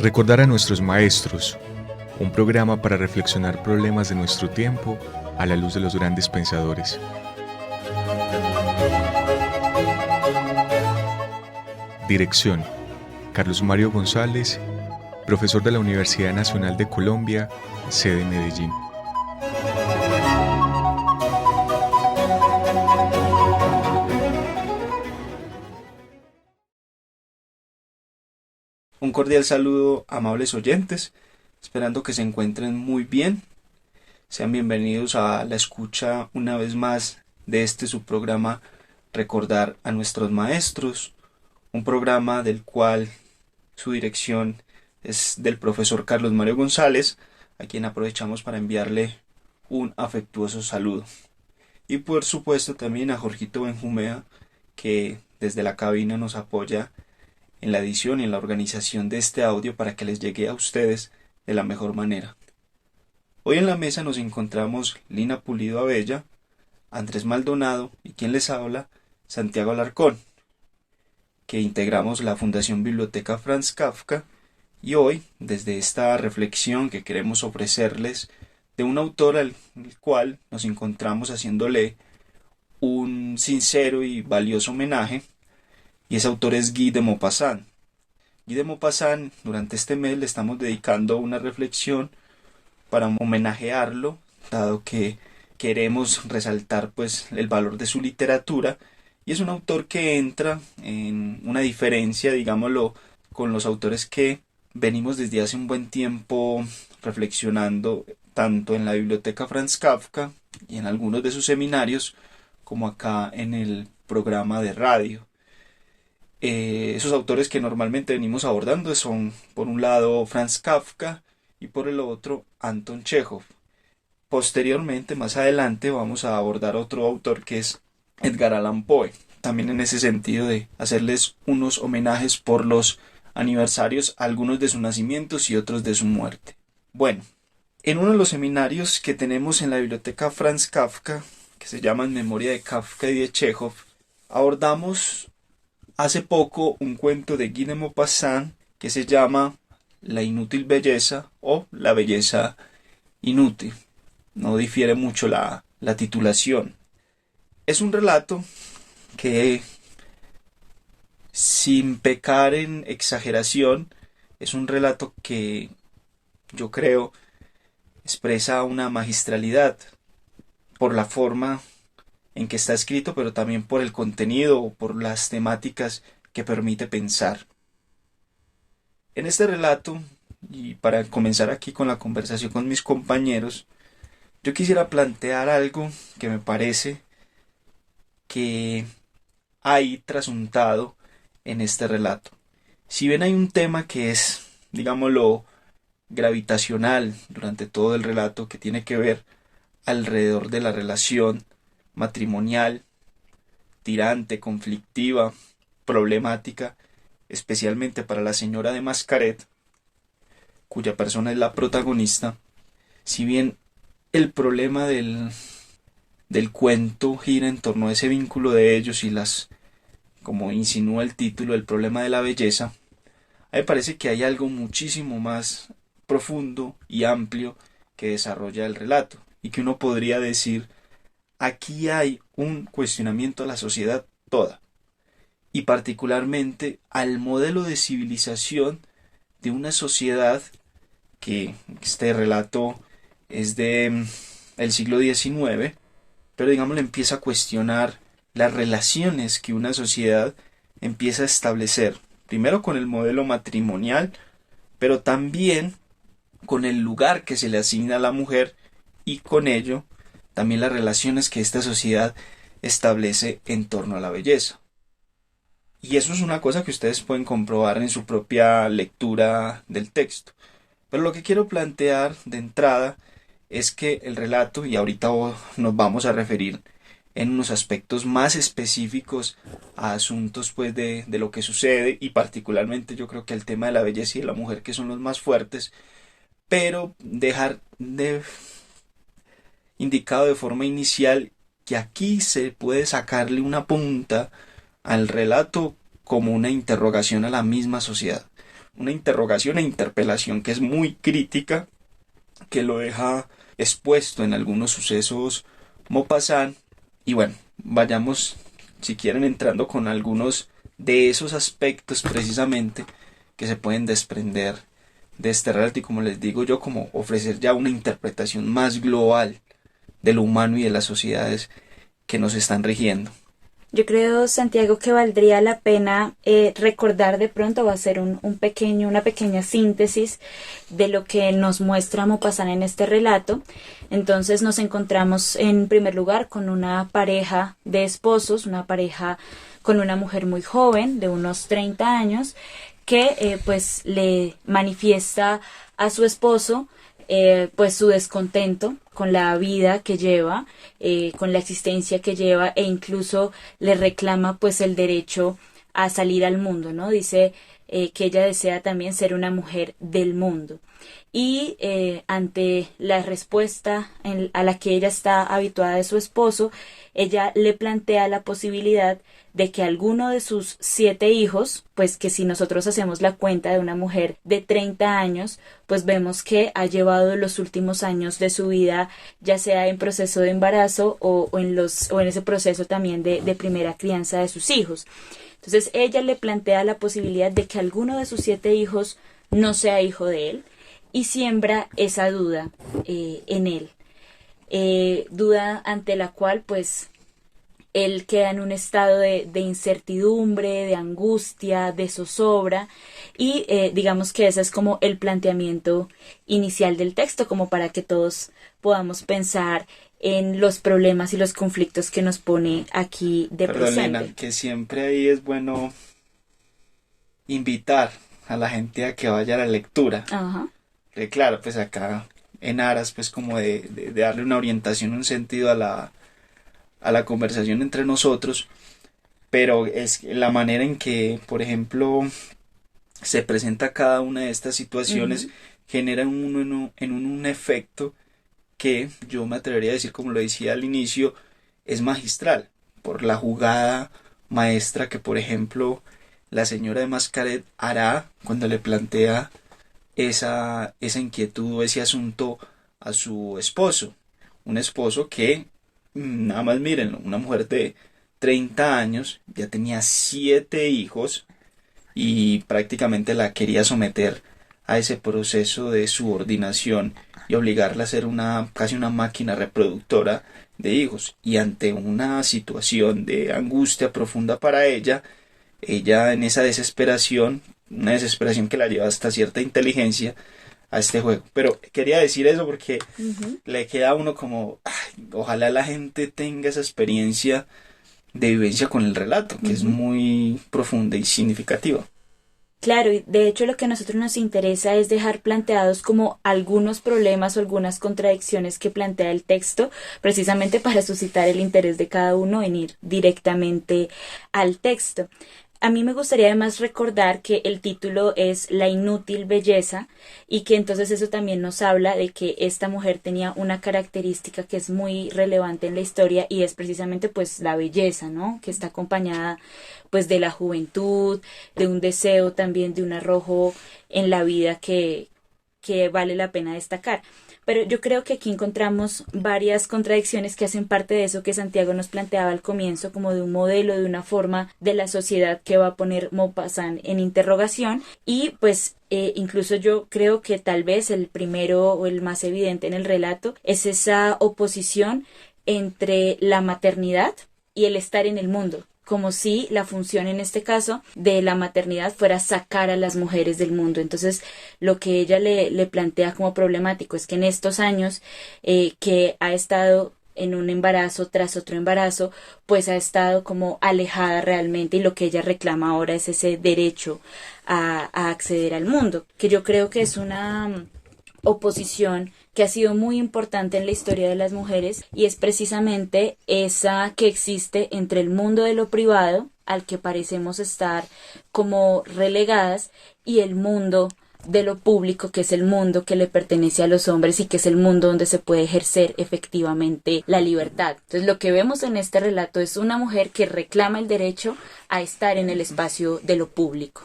Recordar a nuestros maestros, un programa para reflexionar problemas de nuestro tiempo a la luz de los grandes pensadores. Dirección: Carlos Mario González, profesor de la Universidad Nacional de Colombia, sede Medellín. Un cordial saludo, amables oyentes, esperando que se encuentren muy bien. Sean bienvenidos a la escucha una vez más de su programa Recordar a nuestros maestros, un programa del cual su dirección es del profesor Carlos Mario González, a quien aprovechamos para enviarle un afectuoso saludo. Y por supuesto también a Jorgito Benjumea, que desde la cabina nos apoya en la edición y en la organización de este audio para que les llegue a ustedes de la mejor manera. Hoy en la mesa nos encontramos Lina Pulido Abella, Andrés Maldonado y quien les habla, Santiago Alarcón, que integramos la Fundación Biblioteca Franz Kafka, y hoy, desde esta reflexión que queremos ofrecerles de un autor al cual nos encontramos haciéndole un sincero y valioso homenaje, y ese autor es Guy de Maupassant. Guy de Maupassant, durante este mes le estamos dedicando una reflexión para homenajearlo, dado que queremos resaltar el valor de su literatura, y es un autor que entra en una diferencia, digámoslo, con los autores que venimos desde hace un buen tiempo reflexionando tanto en la Biblioteca Franz Kafka y en algunos de sus seminarios, como acá en el programa de radio. Esos autores que normalmente venimos abordando son, por un lado, Franz Kafka y por el otro, Anton Chekhov. Posteriormente, más adelante, vamos a abordar otro autor que es Edgar Allan Poe, también en ese sentido de hacerles unos homenajes por los aniversarios, algunos de sus nacimientos y otros de su muerte. Bueno, en uno de los seminarios que tenemos en la biblioteca Franz Kafka, que se llama En memoria de Kafka y de Chekhov, abordamos hace poco un cuento de Guy de Maupassant que se llama La inútil belleza o La belleza inútil. No difiere mucho la titulación. Es un relato que, sin pecar en exageración, es un relato que yo creo expresa una magistralidad por la forma en que está escrito, pero también por el contenido o por las temáticas que permite pensar. En este relato, y para comenzar aquí con la conversación con mis compañeros, yo quisiera plantear algo que me parece que hay trasuntado en este relato. Si bien hay un tema que es, digámoslo, gravitacional durante todo el relato, que tiene que ver alrededor de la relación matrimonial, tirante, conflictiva, problemática, especialmente para la señora de Mascaret, cuya persona es la protagonista. Si bien el problema del cuento gira en torno a ese vínculo de ellos y como insinúa el título, el problema de la belleza, a mí me parece que hay algo muchísimo más profundo y amplio que desarrolla el relato, y que uno podría decir: aquí hay un cuestionamiento a la sociedad toda, y particularmente al modelo de civilización de una sociedad que este relato es de el siglo XIX, pero digamos le empieza a cuestionar las relaciones que una sociedad empieza a establecer, primero con el modelo matrimonial, pero también con el lugar que se le asigna a la mujer, y con ello también las relaciones que esta sociedad establece en torno a la belleza. Y eso es una cosa que ustedes pueden comprobar en su propia lectura del texto. Pero lo que quiero plantear de entrada es que el relato, y ahorita nos vamos a referir en unos aspectos más específicos a asuntos de lo que sucede, y particularmente yo creo que el tema de la belleza y de la mujer, que son los más fuertes, pero dejar de indicado de forma inicial que aquí se puede sacarle una punta al relato como una interrogación a la misma sociedad. una interrogación e interpelación que es muy crítica, que lo deja expuesto en algunos sucesos Maupassant. Y bueno, vayamos, si quieren, entrando con algunos de esos aspectos precisamente que se pueden desprender de este relato, y como les digo yo, como ofrecer ya una interpretación más global de lo humano y de las sociedades que nos están rigiendo. Yo creo, Santiago, que valdría la pena recordar de pronto, va a ser una pequeña síntesis de lo que nos muestra Maupassant en este relato. Entonces nos encontramos en primer lugar con una pareja de esposos, una pareja con una mujer muy joven, de unos 30 años, que pues le manifiesta a su esposo pues su descontento con la vida que lleva, con la existencia que lleva, e incluso le reclama pues el derecho a salir al mundo, ¿no? Dice que ella desea también ser una mujer del mundo. Y ante la respuesta a la que ella está habituada de su esposo, ella le plantea la posibilidad de que alguno de sus 7 hijos, pues que si nosotros hacemos la cuenta de una mujer de 30 años, pues vemos que ha llevado los últimos años de su vida, ya sea en proceso de embarazo o en ese proceso también de primera crianza de sus hijos. Entonces ella le plantea la posibilidad de que alguno de sus 7 hijos no sea hijo de él, y siembra esa duda en él, duda ante la cual pues él queda en un estado de incertidumbre, de angustia, de zozobra, y digamos que ese es como el planteamiento inicial del texto, como para que todos podamos pensar en los problemas y los conflictos que nos pone aquí de presente. Elena, que siempre ahí es bueno invitar a la gente a que vaya a la lectura. Ajá. Claro, pues acá en aras pues como de darle una orientación, un sentido a la conversación entre nosotros, pero es la manera en que, por ejemplo, se presenta cada una de estas situaciones, genera en un efecto que yo me atrevería a decir, como lo decía al inicio, es magistral, por la jugada maestra que, por ejemplo, la señora de Mascaret hará cuando le plantea esa inquietud o ese asunto a su esposo. Un esposo que, nada más mírenlo, una mujer de 30 años, ya tenía 7 hijos y prácticamente la quería someter a ese proceso de subordinación y obligarla a ser casi una máquina reproductora de hijos. Y ante una situación de angustia profunda para ella en esa desesperación, una desesperación que la lleva hasta cierta inteligencia a este juego. Pero quería decir eso porque le queda a uno como, ojalá la gente tenga esa experiencia de vivencia con el relato, que es muy profunda y significativa. Claro, y de hecho lo que a nosotros nos interesa es dejar planteados como algunos problemas o algunas contradicciones que plantea el texto, precisamente para suscitar el interés de cada uno en ir directamente al texto. A mí me gustaría además recordar que el título es La inútil belleza, y que entonces eso también nos habla de que esta mujer tenía una característica que es muy relevante en la historia, y es precisamente pues la belleza, ¿no? Que está acompañada pues de la juventud, de un deseo también, de un arrojo en la vida que vale la pena destacar. Pero yo creo que aquí encontramos varias contradicciones que hacen parte de eso que Santiago nos planteaba al comienzo, como de un modelo, de una forma de la sociedad que va a poner Maupassant en interrogación. Y pues incluso yo creo que tal vez el primero o el más evidente en el relato es esa oposición entre la maternidad y el estar en el mundo, como si la función en este caso de la maternidad fuera sacar a las mujeres del mundo. Entonces lo que ella le plantea como problemático es que en estos años que ha estado en un embarazo tras otro embarazo, pues ha estado como alejada realmente, y lo que ella reclama ahora es ese derecho a acceder al mundo, que yo creo que es una oposición que ha sido muy importante en la historia de las mujeres, y es precisamente esa que existe entre el mundo de lo privado, al que parecemos estar como relegadas, y el mundo de lo público, que es el mundo que le pertenece a los hombres y que es el mundo donde se puede ejercer efectivamente la libertad. Entonces lo que vemos en este relato es una mujer que reclama el derecho a estar en el espacio de lo público.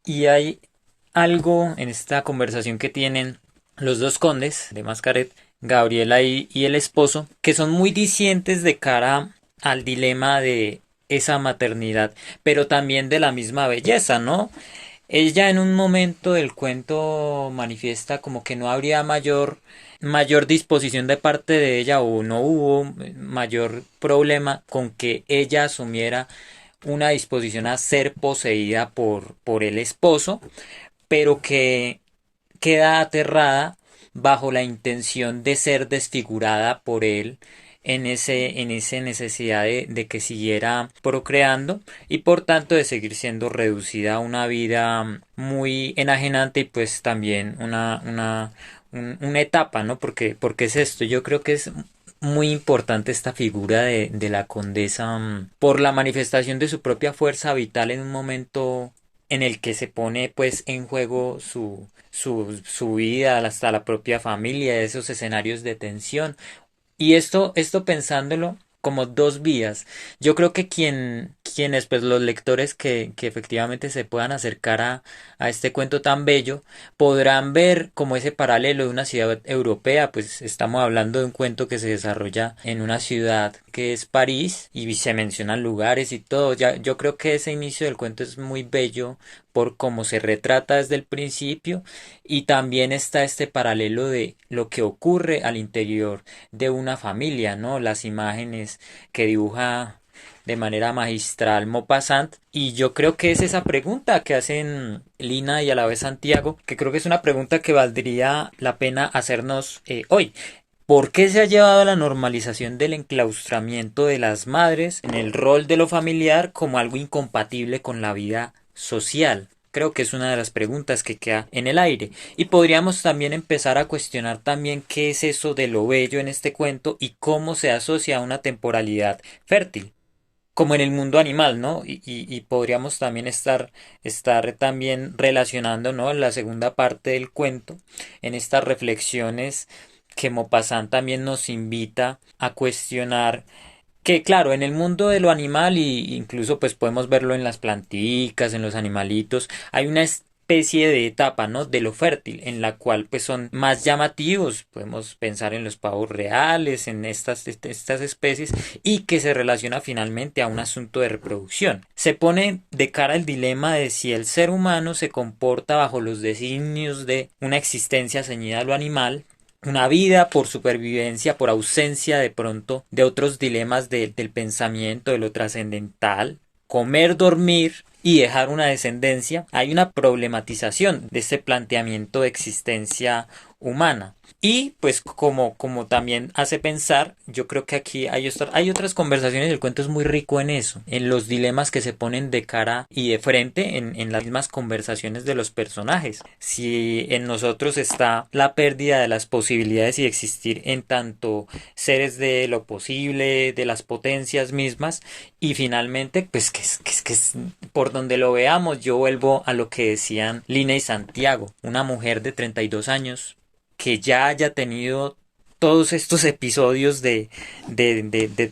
Y hay algo en esta conversación que tienen los dos condes de Mascaret, Gabriela y el esposo, que son muy discientes de cara al dilema de esa maternidad, pero también de la misma belleza, ¿no? Ella en un momento del cuento manifiesta como que no habría mayor disposición de parte de ella o no hubo mayor problema con que ella asumiera una disposición a ser poseída por el esposo, pero que queda aterrada bajo la intención de ser desfigurada por él en esa necesidad de que siguiera procreando y por tanto de seguir siendo reducida a una vida muy enajenante y pues también una etapa, ¿no? Porque es esto, yo creo que es muy importante esta figura de la condesa por la manifestación de su propia fuerza vital en un momento en el que se pone pues en juego su vida, hasta la propia familia, esos escenarios de tensión. Y esto pensándolo como dos vías. Yo creo que quienes, pues los lectores que efectivamente se puedan acercar a este cuento tan bello, podrán ver como ese paralelo de una ciudad europea, pues estamos hablando de un cuento que se desarrolla en una ciudad que es París y se mencionan lugares y todo. Ya, yo creo que ese inicio del cuento es muy bello por cómo se retrata desde el principio y también está este paralelo de lo que ocurre al interior de una familia, ¿no? Las imágenes que dibuja de manera magistral Maupassant y yo creo que es esa pregunta que hacen Lina y a la vez Santiago, que creo que es una pregunta que valdría la pena hacernos hoy. ¿Por qué se ha llevado a la normalización del enclaustramiento de las madres en el rol de lo familiar como algo incompatible con la vida social? Creo que es una de las preguntas que queda en el aire. Y podríamos también empezar a cuestionar también qué es eso de lo bello en este cuento y cómo se asocia a una temporalidad fértil, como en el mundo animal, ¿no? Y podríamos también estar también relacionando, ¿no? En la segunda parte del cuento, en estas reflexiones que Maupassant también nos invita a cuestionar que claro, en el mundo de lo animal y incluso pues podemos verlo en las planticas, en los animalitos, hay una especie de etapa, ¿no? De lo fértil, en la cual pues son más llamativos, podemos pensar en los pavos reales, en estas especies y que se relaciona finalmente a un asunto de reproducción. Se pone de cara el dilema de si el ser humano se comporta bajo los designios de una existencia ceñida a lo animal, una vida por supervivencia, por ausencia de pronto de otros dilemas del pensamiento, de lo trascendental, comer, dormir y dejar una descendencia. Hay una problematización de este planteamiento de existencia humana. Y pues como también hace pensar, yo creo que aquí hay otras conversaciones, el cuento es muy rico en eso, en los dilemas que se ponen de cara y de frente en las mismas conversaciones de los personajes. Si en nosotros está la pérdida de las posibilidades y de existir en tanto seres de lo posible, de las potencias mismas, y finalmente, pues que es por donde lo veamos, yo vuelvo a lo que decían Lina y Santiago, una mujer de 32 años, que ya haya tenido todos estos episodios de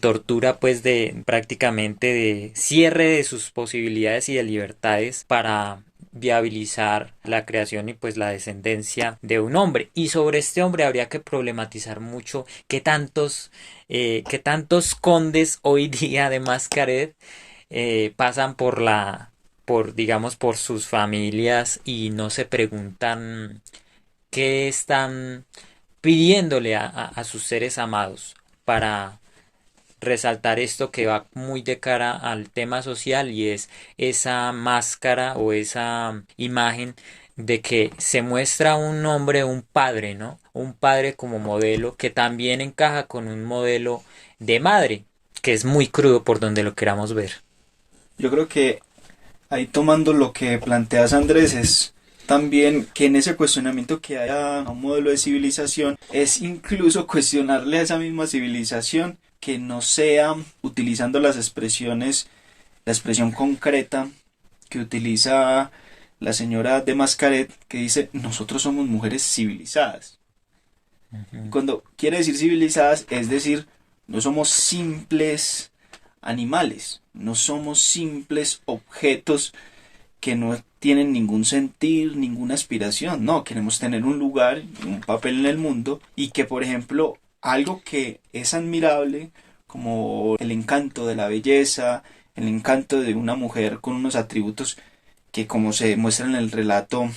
tortura, pues de prácticamente de cierre de sus posibilidades y de libertades para viabilizar la creación y pues la descendencia de un hombre. Y sobre este hombre habría que problematizar mucho qué tantos condes hoy día de Mascaret pasan digamos, por sus familias y no se preguntan qué están pidiéndole a sus seres amados para resaltar esto que va muy de cara al tema social y es esa máscara o esa imagen de que se muestra un hombre, un padre, ¿no? Un padre como modelo que también encaja con un modelo de madre, que es muy crudo por donde lo queramos ver. Yo creo que ahí tomando lo que planteas, Andrés, es también que en ese cuestionamiento que haya a un modelo de civilización es incluso cuestionarle a esa misma civilización que no sea utilizando las expresiones, la expresión concreta que utiliza la señora de Mascaret, que dice nosotros somos mujeres civilizadas. Y cuando quiere decir civilizadas es decir, no somos simples animales, no somos simples objetos que no tienen ningún sentir, ninguna aspiración. No, queremos tener un lugar, un papel en el mundo, y que, por ejemplo, algo que es admirable, como el encanto de la belleza, el encanto de una mujer con unos atributos que, como se muestra en el relato,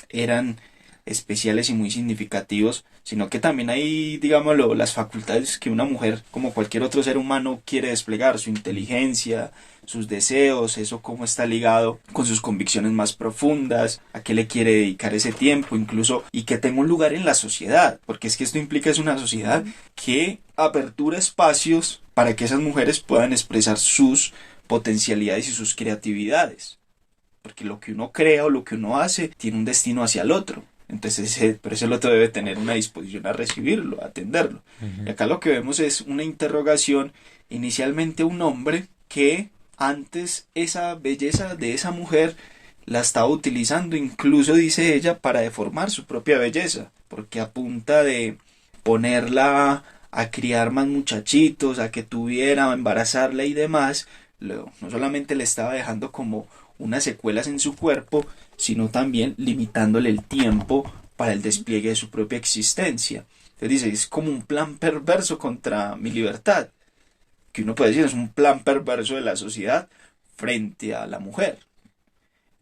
eran especiales y muy significativos, sino que también hay, digámoslo, las facultades que una mujer, como cualquier otro ser humano, quiere desplegar, su inteligencia, sus deseos, eso cómo está ligado con sus convicciones más profundas, a qué le quiere dedicar ese tiempo, incluso, y que tenga un lugar en la sociedad, porque es que esto implica es una sociedad que apertura espacios para que esas mujeres puedan expresar sus potencialidades y sus creatividades, porque lo que uno crea o lo que uno hace tiene un destino hacia el otro. Entonces, por eso el otro debe tener una disposición a recibirlo, a atenderlo. Y acá lo que vemos es una interrogación, inicialmente un hombre que antes esa belleza de esa mujer la estaba utilizando, incluso dice ella, para deformar su propia belleza, porque a punta de ponerla a criar más muchachitos, a que tuviera, a embarazarla y demás, no solamente le estaba dejando como unas secuelas en su cuerpo, sino también limitándole el tiempo para el despliegue de su propia existencia. Entonces dice, es como un plan perverso contra mi libertad, que uno puede decir es un plan perverso de la sociedad frente a la mujer.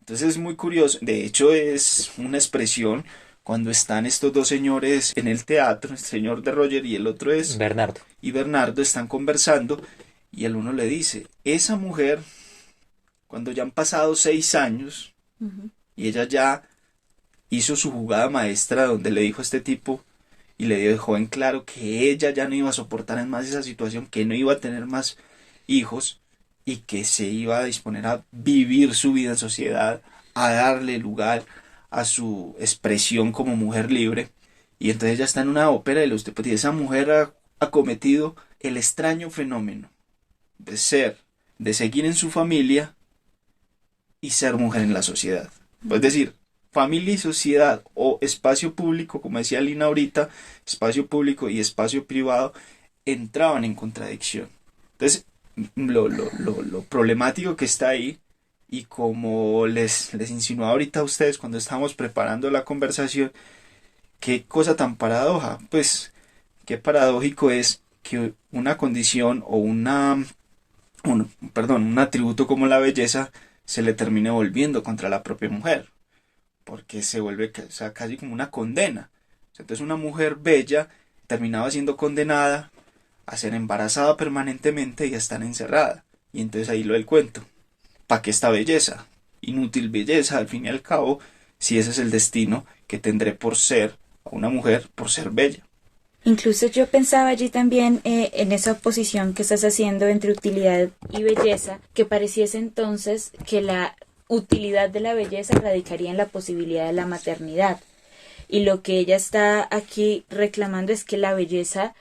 Entonces es muy curioso, de hecho es una expresión cuando están estos dos señores en el teatro, el señor de Roger y el otro es Bernardo. Y Bernardo están conversando y el uno le dice, esa mujer, cuando ya han pasado 6 años, y ella ya hizo su jugada maestra donde le dijo a este tipo y le dejó en claro que ella ya no iba a soportar más esa situación, que no iba a tener más hijos y que se iba a disponer a vivir su vida en sociedad, a darle lugar a su expresión como mujer libre. Y entonces ella está en una ópera y los tipos dicen, esa mujer ha cometido el extraño fenómeno de seguir en su familia y ser mujer en la sociedad. Es decir, familia y sociedad o espacio público, como decía Lina ahorita, espacio público y espacio privado entraban en contradicción. Entonces, lo problemático que está ahí, y como les insinuaba ahorita a ustedes cuando estábamos preparando la conversación, qué cosa tan paradoja, pues qué paradójico es que una condición o un atributo como la belleza se le termine volviendo contra la propia mujer, porque se vuelve casi como una condena. Entonces una mujer bella terminaba siendo condenada a ser embarazada permanentemente y a estar encerrada. Y entonces ahí lo del cuento. ¿Para qué esta belleza? Inútil belleza, al fin y al cabo, si ese es el destino que tendré por ser una mujer, por ser bella. Incluso yo pensaba allí también en esa oposición que estás haciendo entre utilidad y belleza, que pareciese entonces que la utilidad de la belleza radicaría en la posibilidad de la maternidad. Y lo que ella está aquí reclamando es que la belleza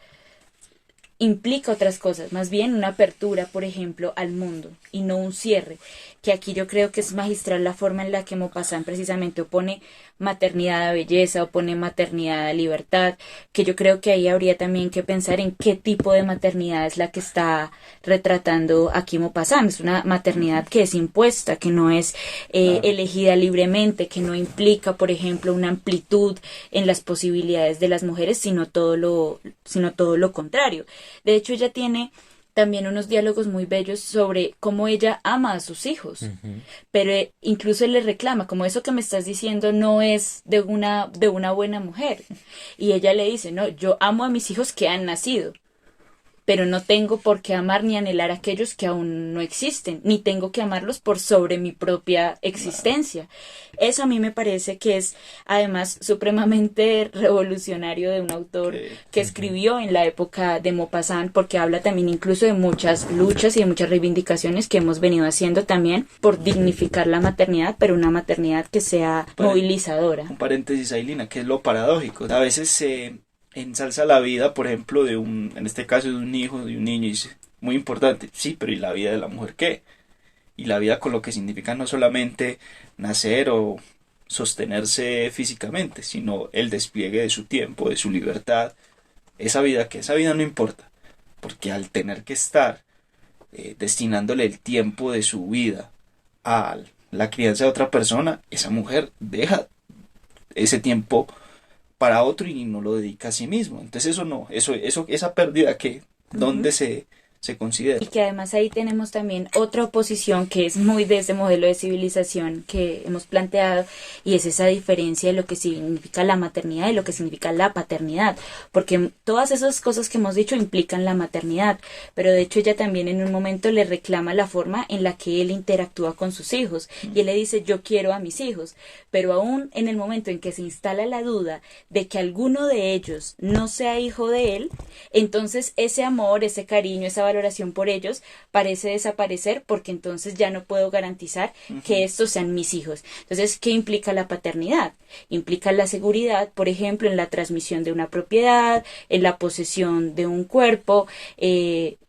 implica otras cosas, más bien una apertura, por ejemplo, al mundo y no un cierre, que aquí yo creo que es magistral la forma en la que Maupassant precisamente opone maternidad a belleza, opone maternidad a libertad, que yo creo que ahí habría también que pensar en qué tipo de maternidad es la que está retratando aquí Maupassant. Es una maternidad que es impuesta, que no es elegida libremente, que no implica, por ejemplo, una amplitud en las posibilidades de las mujeres, sino todo lo contrario. De hecho, ella tiene también unos diálogos muy bellos sobre cómo ella ama a sus hijos, pero incluso él le reclama, como eso que me estás diciendo no es de una buena mujer, y ella le dice, no, yo amo a mis hijos que han nacido, pero no tengo por qué amar ni anhelar a aquellos que aún no existen, ni tengo que amarlos por sobre mi propia existencia. Eso a mí me parece que es además supremamente revolucionario de un autor que escribió en la época de Maupassant, porque habla también incluso de muchas luchas y de muchas reivindicaciones que hemos venido haciendo también por dignificar la maternidad, pero una maternidad que sea movilizadora. Un paréntesis ahí, Lina, que es lo paradójico. A veces se ensalza la vida, por ejemplo, en este caso de un hijo, de un niño, y dice, muy importante, sí, pero ¿y la vida de la mujer qué? Y la vida con lo que significa no solamente nacer o sostenerse físicamente, sino el despliegue de su tiempo, de su libertad, esa vida no importa, porque al tener que estar destinándole el tiempo de su vida a la crianza de otra persona, esa mujer deja ese tiempo para otro y no lo dedica a sí mismo. Entonces esa pérdida que, ¿dónde se considera? Y que además ahí tenemos también otra oposición que es muy de ese modelo de civilización que hemos planteado, y es esa diferencia de lo que significa la maternidad y lo que significa la paternidad, porque todas esas cosas que hemos dicho implican la maternidad, pero de hecho ella también en un momento le reclama la forma en la que él interactúa con sus hijos, y él le dice yo quiero a mis hijos, pero aún en el momento en que se instala la duda de que alguno de ellos no sea hijo de él, entonces ese amor, ese cariño, esa valoración por ellos parece desaparecer, porque entonces ya no puedo garantizar que estos sean mis hijos. Entonces, ¿qué implica la paternidad? Implica la seguridad, por ejemplo, en la transmisión de una propiedad, en la posesión de un cuerpo,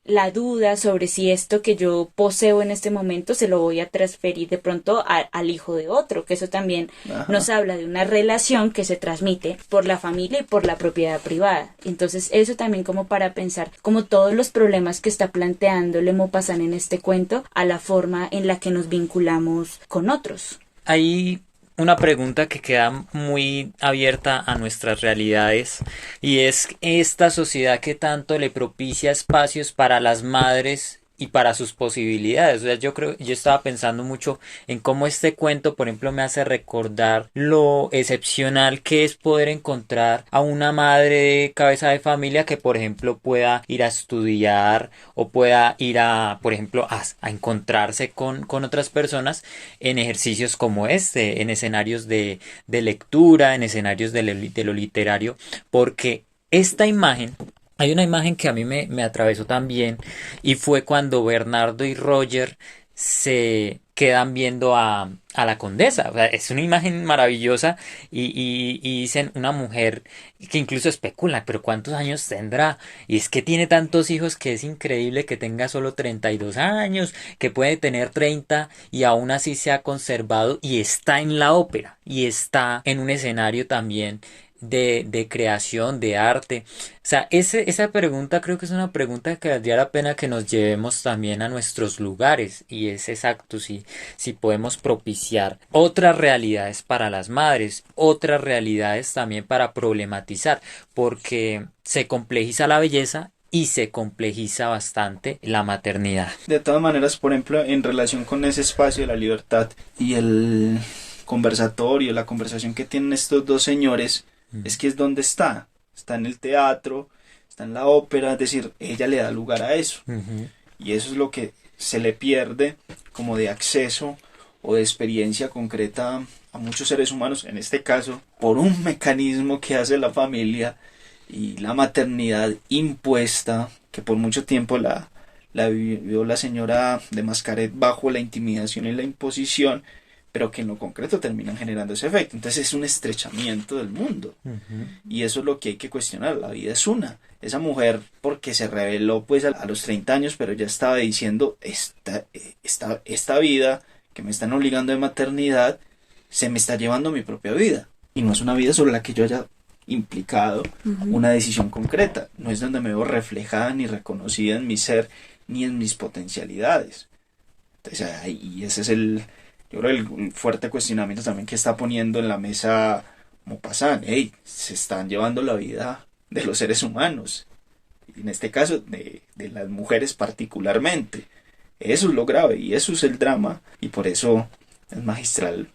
la duda sobre si esto que yo poseo en este momento se lo voy a transferir de pronto al hijo de otro, que eso también nos habla de una relación que se transmite por la familia y por la propiedad privada. Entonces eso también como para pensar como todos los problemas que está planteando Le Maupassant en este cuento a la forma en la que nos vinculamos con otros. Hay una pregunta que queda muy abierta a nuestras realidades, y es esta sociedad que tanto le propicia espacios para las madres y para sus posibilidades. O sea, yo estaba pensando mucho en cómo este cuento, por ejemplo, me hace recordar lo excepcional que es poder encontrar a una madre cabeza de familia que, por ejemplo, pueda ir a estudiar o pueda ir a, por ejemplo, a encontrarse con otras personas en ejercicios como este, en escenarios de lectura, en escenarios de lo literario, porque esta imagen... Hay una imagen que a mí me atravesó también, y fue cuando Bernardo y Roger se quedan viendo a la condesa. O sea, es una imagen maravillosa, y dicen una mujer que incluso especula, pero ¿cuántos años tendrá? Y es que tiene tantos hijos que es increíble que tenga solo 32 años, que puede tener 30 y aún así se ha conservado y está en la ópera y está en un escenario también de creación, de arte. O sea, esa pregunta creo que es una pregunta que valdría la pena que nos llevemos también a nuestros lugares, y es exacto si podemos propiciar otras realidades para las madres, otras realidades también para problematizar, porque se complejiza la belleza y se complejiza bastante la maternidad. De todas maneras, por ejemplo, en relación con ese espacio de la libertad y el conversatorio, la conversación que tienen estos dos señores, es que es donde está en el teatro, está en la ópera, es decir, ella le da lugar a eso, y eso es lo que se le pierde como de acceso o de experiencia concreta a muchos seres humanos, en este caso por un mecanismo que hace la familia y la maternidad impuesta, que por mucho tiempo la vivió la señora de Mascaret bajo la intimidación y la imposición, pero que en lo concreto terminan generando ese efecto. Entonces es un estrechamiento del mundo, y eso es lo que hay que cuestionar. La vida es una. Esa mujer, porque se reveló pues a los 30 años, pero ya estaba diciendo, esta vida que me están obligando de maternidad se me está llevando mi propia vida, y no es una vida sobre la que yo haya implicado una decisión concreta, no es donde me veo reflejada ni reconocida en mi ser ni en mis potencialidades. Entonces y ese es yo creo el fuerte cuestionamiento también que está poniendo en la mesa Maupassant. Se están llevando la vida de los seres humanos, en este caso de las mujeres particularmente. Eso es lo grave y eso es el drama, y por eso es magistral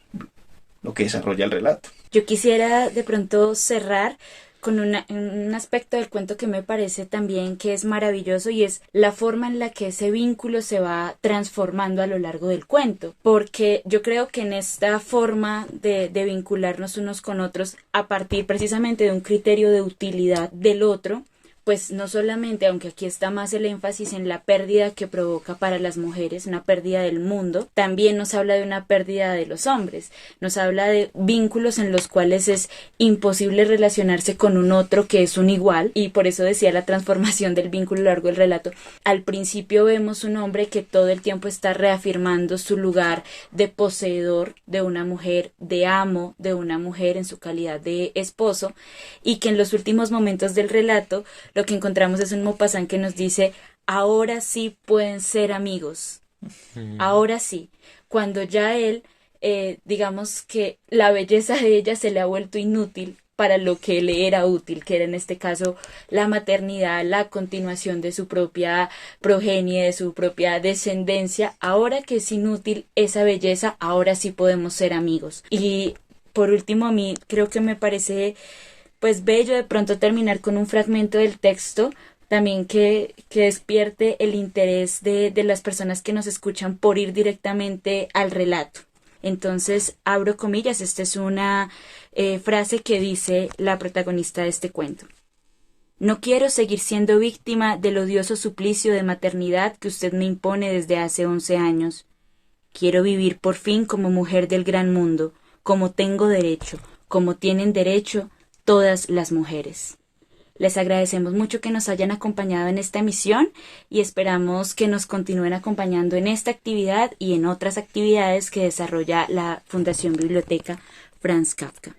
lo que desarrolla el relato. Yo quisiera de pronto cerrar con un aspecto del cuento que me parece también que es maravilloso, y es la forma en la que ese vínculo se va transformando a lo largo del cuento, porque yo creo que en esta forma de vincularnos unos con otros a partir precisamente de un criterio de utilidad del otro, pues no solamente, aunque aquí está más el énfasis en la pérdida que provoca para las mujeres, una pérdida del mundo, también nos habla de una pérdida de los hombres, nos habla de vínculos en los cuales es imposible relacionarse con un otro que es un igual, y por eso decía la transformación del vínculo a lo largo del relato. Al principio vemos un hombre que todo el tiempo está reafirmando su lugar de poseedor de una mujer, de amo de una mujer en su calidad de esposo, y que en los últimos momentos del relato lo que encontramos es un Maupassant que nos dice, ahora sí pueden ser amigos, ahora sí, cuando ya él digamos que la belleza de ella se le ha vuelto inútil para lo que le era útil, que era en este caso la maternidad, la continuación de su propia progenie, de su propia descendencia. Ahora que es inútil esa belleza, ahora sí podemos ser amigos. Y por último, a mí creo que me parece pues bello de pronto terminar con un fragmento del texto también que despierte el interés de las personas que nos escuchan por ir directamente al relato. Entonces, abro comillas, esta es una frase que dice la protagonista de este cuento. No quiero seguir siendo víctima del odioso suplicio de maternidad que usted me impone desde hace 11 años. Quiero vivir por fin como mujer del gran mundo, como tengo derecho, como tienen derecho todas las mujeres. Les agradecemos mucho que nos hayan acompañado en esta emisión y esperamos que nos continúen acompañando en esta actividad y en otras actividades que desarrolla la Fundación Biblioteca Franz Kafka.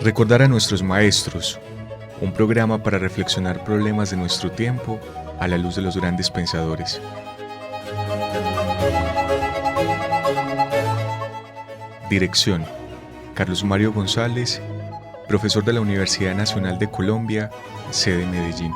Recordar a nuestros maestros, un programa para reflexionar problemas de nuestro tiempo a la luz de los grandes pensadores. Dirección: Carlos Mario González, profesor de la Universidad Nacional de Colombia, sede Medellín.